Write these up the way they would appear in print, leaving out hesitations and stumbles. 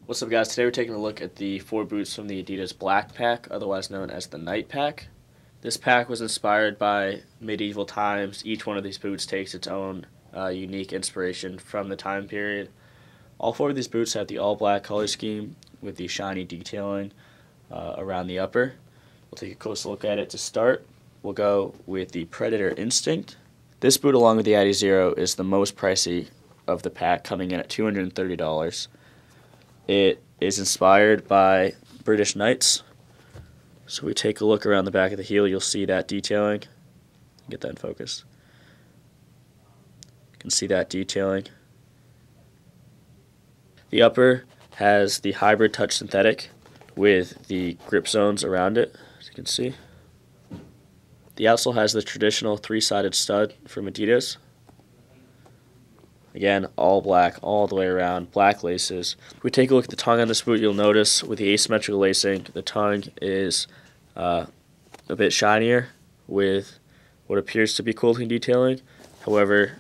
What's up, guys? Today we're taking a look at the 4 boots from the Adidas Black Pack, otherwise known as the Night Pack. This pack was inspired by medieval times. Each one of these boots takes its own unique inspiration from the time period. All 4 of these boots have the all-black color scheme with the shiny detailing around the upper. We'll take a close look at it to start. We'll go with the Predator Instinct. This boot, along with the Adizero, is the most pricey of the pack, coming in at $230. It is inspired by British knights. So we take a look around the back of the heel, you'll see that detailing. Get that in focus. You can see that detailing. The upper has the hybrid touch synthetic with the grip zones around it, as you can see. The outsole has the traditional 3-sided stud from Adidas. Again, all black all the way around, black laces. If we take a look at the tongue on this boot, you'll notice with the asymmetrical lacing, the tongue is a bit shinier with what appears to be quilting detailing. However,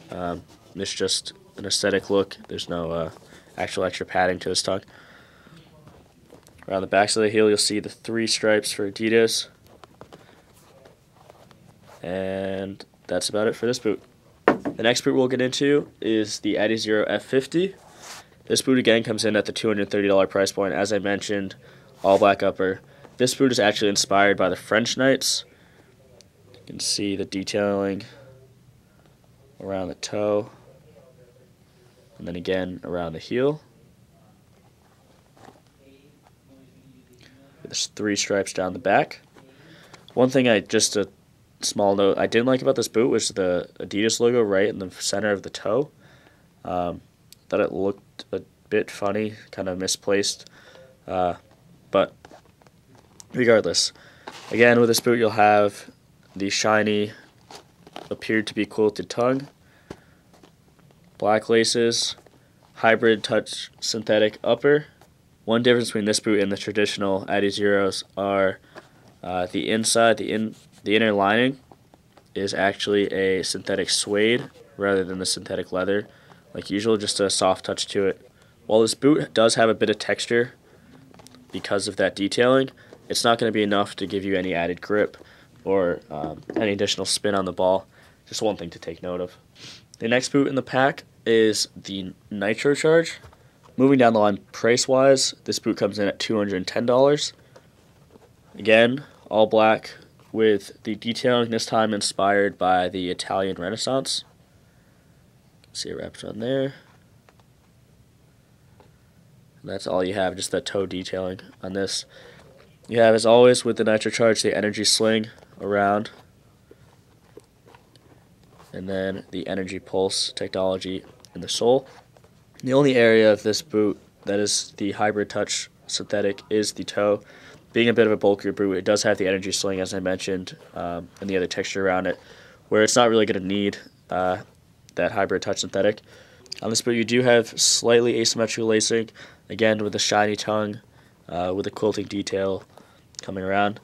this is just an aesthetic look. There's no actual extra padding to this tongue. Around the backs of the heel, you'll see the 3 stripes for Adidas. And that's about it for this boot. The next boot we'll get into is the Adizero F50. This boot again comes in at the $230 price point. As I mentioned, all black upper. This boot is actually inspired by the French Knights. You can see the detailing around the toe, and then again around the heel. There's 3 stripes down the back. One thing small note I didn't like about this boot was the Adidas logo right in the center of the toe. Thought it looked a bit funny, kind of misplaced, but regardless, again with this boot you'll have the shiny, appeared to be quilted tongue, black laces, hybrid touch synthetic upper. One difference between this boot and the traditional Adizeros are the inside, the inner lining is actually a synthetic suede rather than the synthetic leather like usual, just a soft touch to it. While this boot does have a bit of texture because of that detailing, it's not going to be enough to give you any added grip or any additional spin on the ball. Just one thing to take note of. The next boot in the pack is the Nitrocharge. Moving down the line price-wise, this boot comes in at $210. Again, all black, with the detailing this time inspired by the Italian Renaissance. See it wraps on there. And that's all you have, just that toe detailing on this. You have, as always, with the Nitrocharge, the energy sling around, and then the energy pulse technology in the sole. The only area of this boot that is the hybrid touch synthetic is the toe. Being a bit of a bulkier boot, it does have the energy sling, as I mentioned, and the other texture around it, where it's not really going to need that hybrid touch synthetic. On this boot, you do have slightly asymmetrical lacing, again with a shiny tongue, with a quilting detail coming around.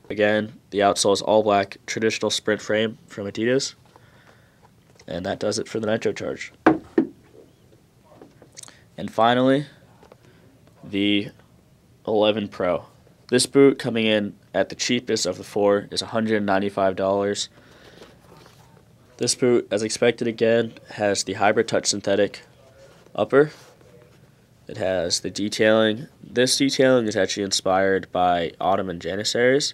Again, the outsole is all black, traditional sprint frame from Adidas, and that does it for the Nitrocharge. And finally, the 11 Pro. This boot, coming in at the cheapest of the 4, is $195. This boot, as expected again, has the hybrid touch synthetic upper. It has the detailing. This detailing is actually inspired by Ottoman Janissaries.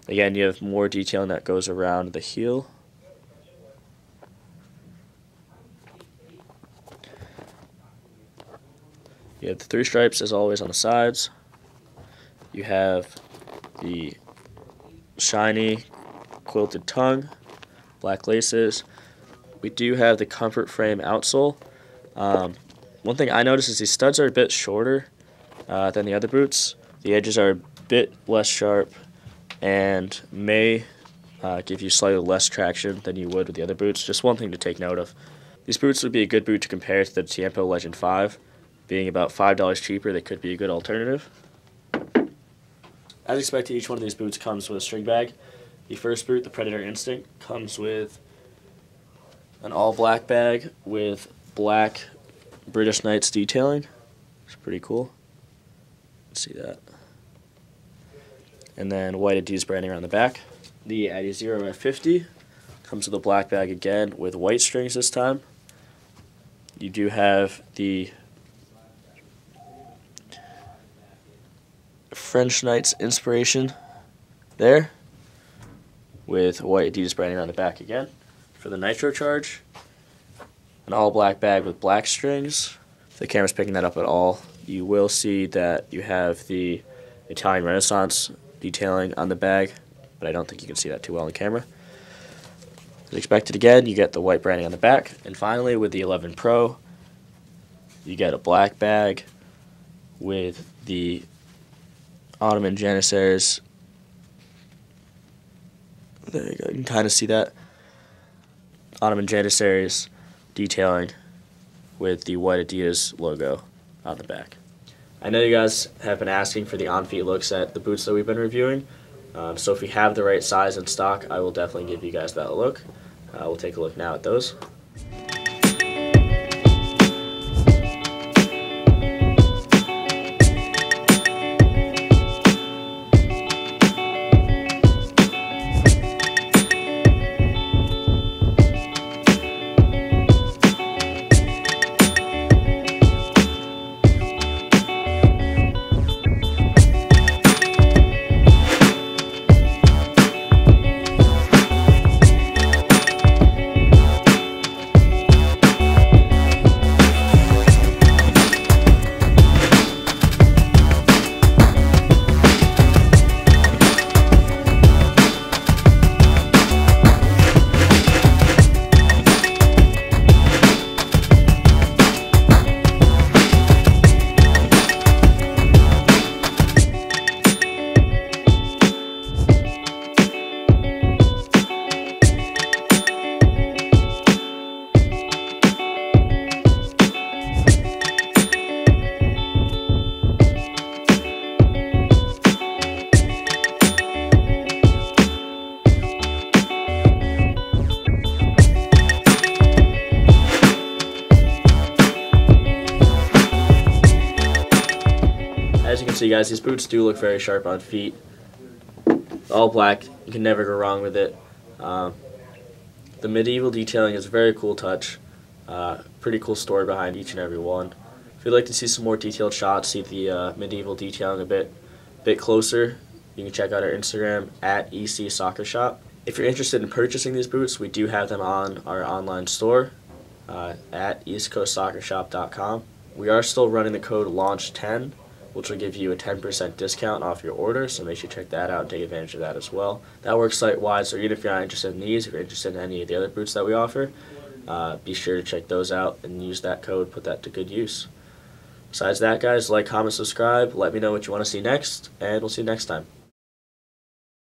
Again, you have more detailing that goes around the heel. You have the 3 stripes, as always, on the sides. You have the shiny quilted tongue, black laces. We do have the comfort frame outsole. One thing I noticed is these studs are a bit shorter than the other boots. The edges are a bit less sharp and may give you slightly less traction than you would with the other boots. Just one thing to take note of. These boots would be a good boot to compare to the Tiempo Legend 5. Being about $5 cheaper, they could be a good alternative. As expected, each one of these boots comes with a string bag. The first boot, the Predator Instinct, comes with an all-black bag with black British Knights detailing. It's pretty cool. can see that. And then white Adidas branding around the back. The Adizero F50 comes with a black bag again with white strings this time. You do have the French Knights inspiration there with white Adidas branding around the back again. For the Nitrocharge, an all black bag with black strings. If the camera's picking that up at all, you will see that you have the Italian Renaissance detailing on the bag, but I don't think you can see that too well on camera. As expected again, you get the white branding on the back. And finally, with the 11 Pro, you get a black bag with the Ottoman Janissaries. There you go, you can kind of see that. Ottoman Janissaries detailing with the white Adidas logo on the back. I know you guys have been asking for the on-feet looks at the boots that we've been reviewing. So if we have the right size in stock, I will definitely give you guys that look. We'll take a look now at those. As you can see, guys, these boots do look very sharp on feet. All black, you can never go wrong with it. The medieval detailing is a very cool touch. Pretty cool story behind each and every one. If you'd like to see some more detailed shots, see the medieval detailing a bit closer, you can check out our Instagram at EC Soccer Shop. If you're interested in purchasing these boots, we do have them on our online store at eastcoastsoccershop.com. We are still running the code LAUNCH10, which will give you a 10% discount off your order, so make sure you check that out and take advantage of that as well. That works site-wide, so even if you're not interested in these, if you're interested in any of the other boots that we offer, be sure to check those out and use that code, put that to good use. Besides that, guys, like, comment, subscribe, let me know what you want to see next, and we'll see you next time.